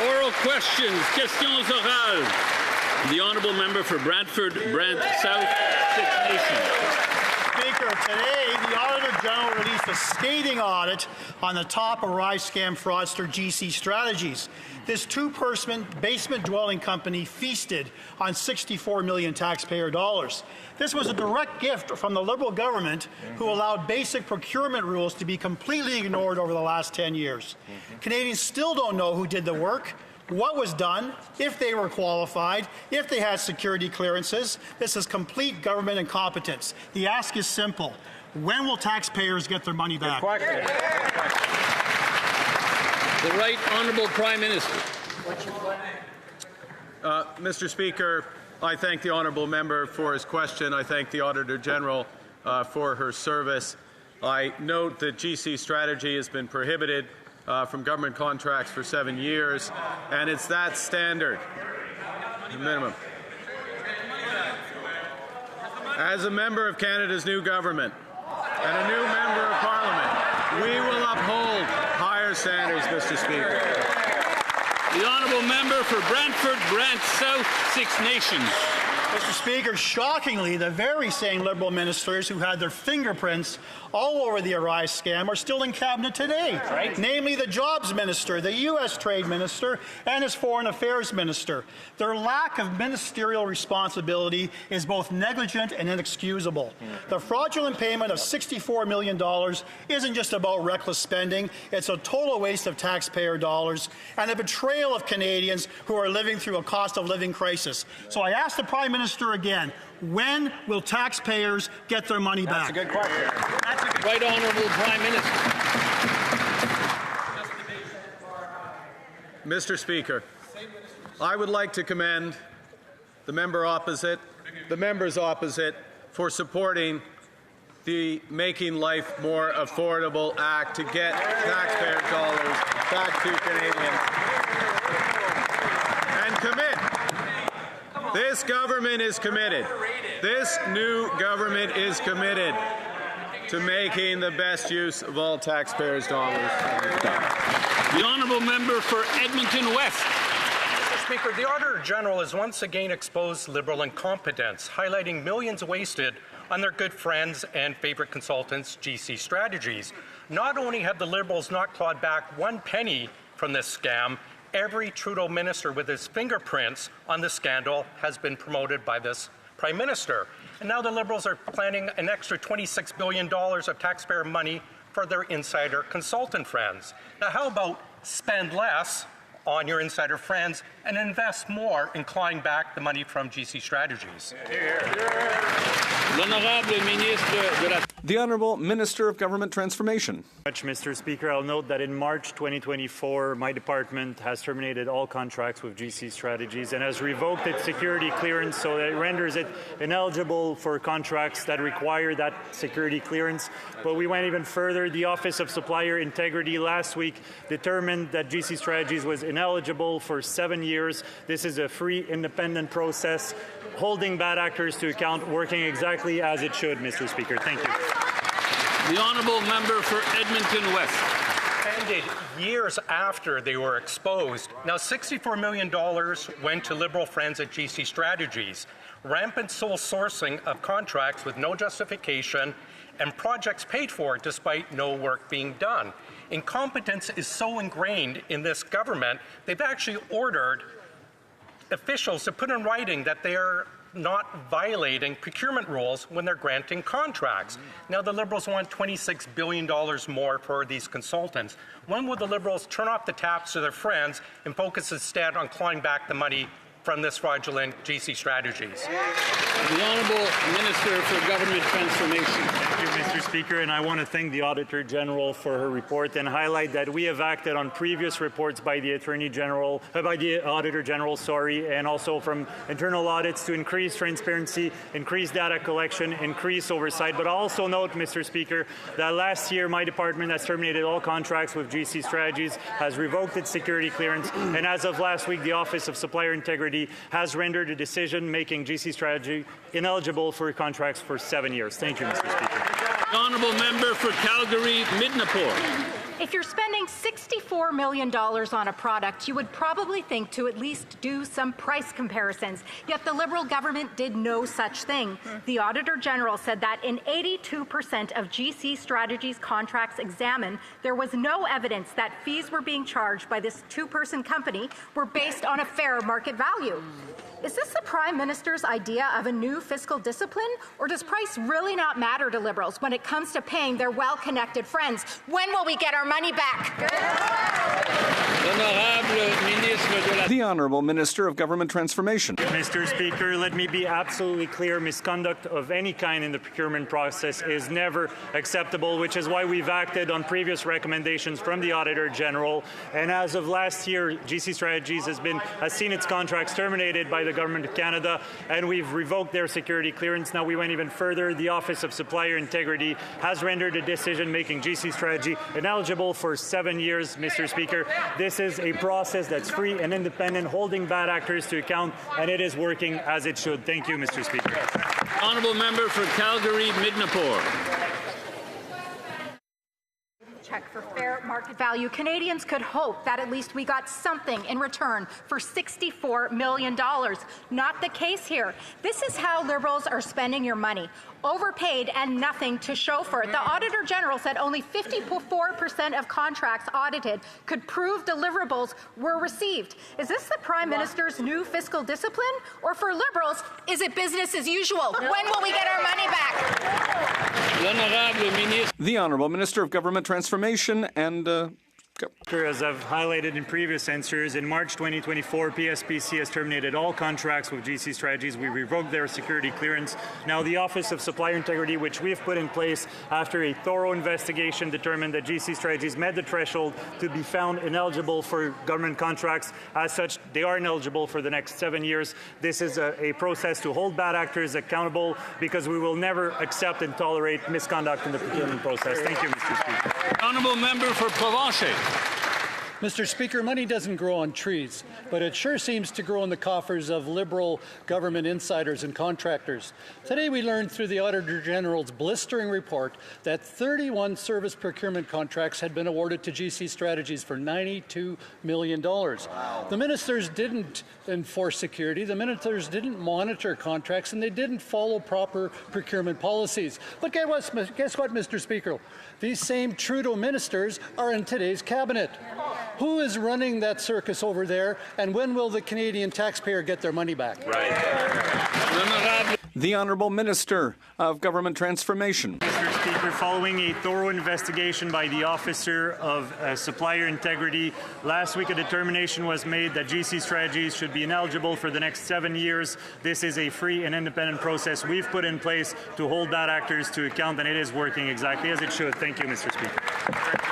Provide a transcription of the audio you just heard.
Oral questions, questions orales. The honourable member for Brantford, Brant South, Six Nations. Speaker, today the Auditor General released a scathing audit on the top ArriveCAN fraudster GC Strategies. This two-person basement dwelling company feasted on $64 million taxpayer dollars. This was a direct gift from the Liberal government who allowed basic procurement rules to be completely ignored over the last 10 years. Canadians still don't know who did the work, what was done, if they were qualified, if they had security clearances. This is complete government incompetence. The ask is simple. When will taxpayers get their money back? The Right Honourable Prime Minister. Mr. Speaker, I thank the honourable member for his question. I thank the Auditor General for her service. I note that GC strategy has been prohibited from government contracts for 7 years, and it's that standard, the minimum. As a member of Canada's new government and a new member of Parliament, we will uphold higher standards, Mr. Speaker. The honourable member for Brantford, Brant South, Six Nations. Mr. Speaker, shockingly, the very same Liberal ministers who had their fingerprints all over the Arise scam are still in Cabinet today, namely the Jobs Minister, the U.S. Trade Minister, and his Foreign Affairs Minister. Their lack of ministerial responsibility is both negligent and inexcusable. The fraudulent payment of $64 million isn't just about reckless spending, it's a total waste of taxpayer dollars and a betrayal of Canadians who are living through a cost of living crisis. So I ask the Prime Minister again, when will taxpayers get their money back? That's a good question. Right Honourable Prime Minister. Mr. Speaker, I would like to commend the members opposite for supporting the Making Life More Affordable Act to get taxpayer dollars back to Canadians and commit. This government is committed. This new government is committed to making the best use of all taxpayers' dollars. The honourable member for Edmonton West. Mr. Speaker, the Auditor General has once again exposed Liberal incompetence, highlighting millions wasted on their good friends and favourite consultants, GC Strategies. Not only have the Liberals not clawed back one penny from this scam, every Trudeau minister with his fingerprints on the scandal has been promoted by this Prime Minister. And now the Liberals are planning an extra $26 billion of taxpayer money for their insider consultant friends. Now, how about spend less on your insider friends and invest more in clawing back the money from GC Strategies? The Honourable Minister of Government Transformation. Mr. Speaker, I'll note that in March 2024, my department has terminated all contracts with GC Strategies and has revoked its security clearance, so that it renders it ineligible for contracts that require that security clearance. But we went even further. The Office of Supplier Integrity last week determined that GC Strategies was ineligible for 7 years. This is a free, independent process, holding bad actors to account, working exactly as it should, Mr. Speaker. Thank you. The honourable member for Edmonton West. Ended years after they were exposed. Now, $64 million went to Liberal friends at GC Strategies. Rampant sole sourcing of contracts with no justification and projects paid for despite no work being done. Incompetence is so ingrained in this government, they've actually ordered officials to put in writing that they are not violating procurement rules when they're granting contracts. Now the Liberals want $26 billion more for these consultants. When will the Liberals turn off the taps to their friends and focus instead on clawing back the money from this fraudulent GC Strategies? The Honourable Minister for Government Transformation. Thank you, Mr. Speaker, and I want to thank the Auditor General for her report and highlight that we have acted on previous reports by the Auditor General, and also from internal audits to increase transparency, increase data collection, increase oversight. But also note, Mr. Speaker, that last year my department has terminated all contracts with GC Strategies, has revoked its security clearance, and as of last week, the Office of Supplier Integrity has rendered a decision making GC Strategy ineligible for contracts for 7 years. Thank you, Mr. Speaker. The honourable member for Calgary Midnapore. If you're spending $64 million on a product, you would probably think to at least do some price comparisons. Yet the Liberal government did no such thing. The Auditor General said that in 82% of GC Strategies contracts examined, there was no evidence that fees were being charged by this two-person company were based on a fair market value. Is this the Prime Minister's idea of a new fiscal discipline? Or does price really not matter to Liberals when it comes to paying their well-connected friends? When will we get our money back? The Honourable Minister of Government Transformation. Mr. Speaker, let me be absolutely clear. Misconduct of any kind in the procurement process is never acceptable, which is why we've acted on previous recommendations from the Auditor General. And as of last year, GC Strategies has seen its contracts terminated by the Government of Canada, and we've revoked their security clearance. Now we went even further. The Office of Supplier Integrity has rendered a decision making GC Strategy ineligible for 7 years, Mr. Speaker. This is a process that's free and independent, holding bad actors to account, and it is working as it should. Thank you, Mr. Speaker. Honourable Member for Calgary-Midnapore. Check for fair market value. Canadians could hope that at least we got something in return for $64 million. Not the case here. This is how Liberals are spending your money. Overpaid and nothing to show for it. The Auditor General said only 54% of contracts audited could prove deliverables were received. Is this the Prime Minister's new fiscal discipline? Or for Liberals, is it business as usual? When will we get our money back? The Honourable Minister of Government Transformation and As I've highlighted in previous answers, in March 2024, PSPC has terminated all contracts with GC Strategies. We revoked their security clearance. Now, the Office of Supplier Integrity, which we've put in place after a thorough investigation, determined that GC Strategies met the threshold to be found ineligible for government contracts. As such, they are ineligible for the next 7 years. This is a process to hold bad actors accountable, because we will never accept and tolerate misconduct in the procurement process. Thank you, Mr. Speaker. Honourable Member for Provencher. Mr. Speaker, money doesn't grow on trees, but it sure seems to grow in the coffers of Liberal government insiders and contractors. Today we learned through the Auditor General's blistering report that 31 service procurement contracts had been awarded to GC Strategies for $92 million. Wow. The ministers didn't enforce security, the ministers didn't monitor contracts, and they didn't follow proper procurement policies. But guess what, Mr. Speaker? These same Trudeau ministers are in today's cabinet. Who is running that circus over there, and when will the Canadian taxpayer get their money back? Right. the Honourable Minister of Government Transformation. Mr. Speaker, following a thorough investigation by the Officer of Supplier Integrity, last week a determination was made that GC Strategies should be ineligible for the next 7 years. This is a free and independent process we've put in place to hold bad actors to account, and it is working exactly as it should. Thank you, Mr. Speaker.